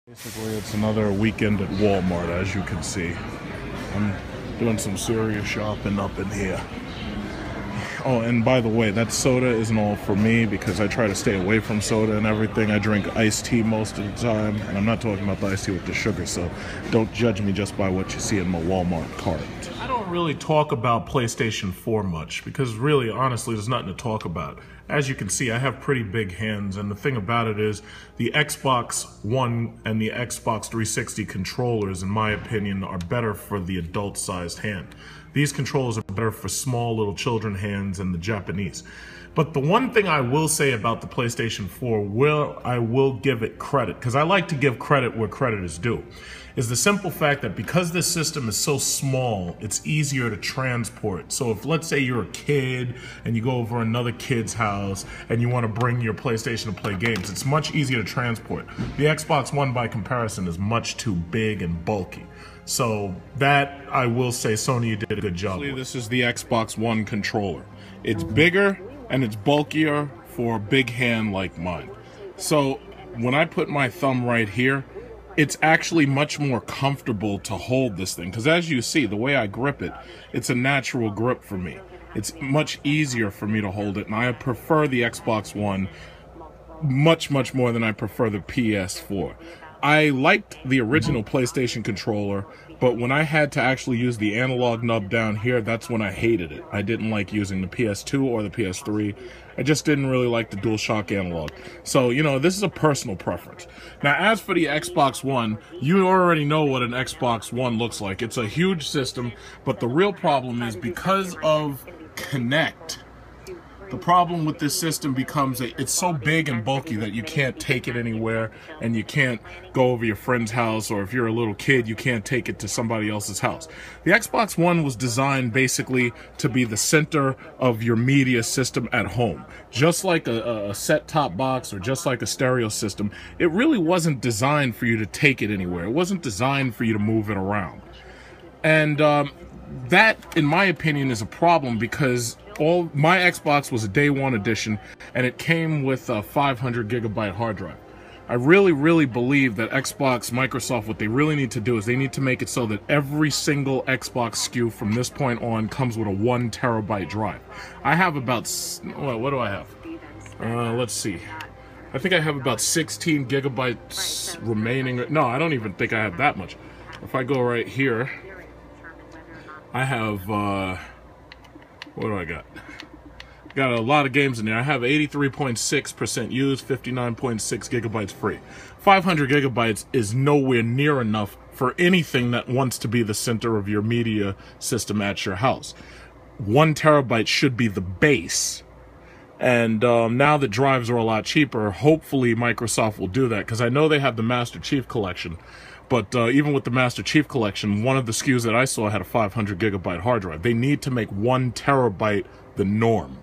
Basically, it's another weekend at Walmart, as you can see. I'm doing some serious shopping up in here. Oh, and by the way, that soda isn't all for me because I try to stay away from soda and everything. I drink iced tea most of the time, and I'm not talking about the iced tea with the sugar, so don't judge me just by what you see in my Walmart cart. I don't really talk about PlayStation 4 much because really, honestly, there's nothing to talk about. As you can see, I have pretty big hands, and the thing about it is the Xbox One and the Xbox 360 controllers, in my opinion, are better for the adult-sized hand. These controllers are better for small little children hands and the Japanese. But the one thing I will say about the PlayStation 4, I will give it credit, because I like to give credit where credit is due, is the simple fact that because this system is so small, it's easier to transport. So if, let's say you're a kid and you go over another kid's house and you want to bring your PlayStation to play games, it's much easier to transport. The Xbox One, by comparison, is much too big and bulky. So that, I will say, Sony did a good job with. This is the Xbox One controller. It's bigger and it's bulkier for a big hand like mine. So when I put my thumb right here, it's actually much more comfortable to hold this thing. Because as you see, the way I grip it, it's a natural grip for me. It's much easier for me to hold it, and I prefer the Xbox One much more than I prefer the PS4. I liked the original PlayStation controller, but when I had to actually use the analog nub down here, that's when I hated it. I didn't like using the PS2 or the PS3. I just didn't really like the DualShock analog. So, you know, this is a personal preference. Now, as for the Xbox One, you already know what an Xbox One looks like. It's a huge system, but the real problem is because of Kinect, the problem with this system becomes it's so big and bulky that you can't take it anywhere, and you can't go over your friend's house, or if you're a little kid, you can't take it to somebody else's house. The Xbox One was designed basically to be the center of your media system at home. Just like a set-top box or just like a stereo system, it really wasn't designed for you to take it anywhere. It wasn't designed for you to move it around. And that, in my opinion, is a problem because my Xbox was a day one edition, and it came with a 500 gigabyte hard drive. I really believe that Microsoft, what they really need to do is they need to make it so that every single Xbox SKU from this point on comes with a 1 terabyte drive. I have about, well, what do I have? Let's see. I think I have about 16 gigabytes remaining. No, I don't even think I have that much. If I go right here, I have, what do I got? Got a lot of games in there. I have 83.6% used, 59.6 gigabytes free. 500 gigabytes is nowhere near enough for anything that wants to be the center of your media system at your house. 1 terabyte should be the base. And now that drives are a lot cheaper, hopefully Microsoft will do that, because I know they have the Master Chief Collection. But even with the Master Chief Collection, one of the SKUs that I saw had a 500 gigabyte hard drive. They need to make 1 terabyte the norm.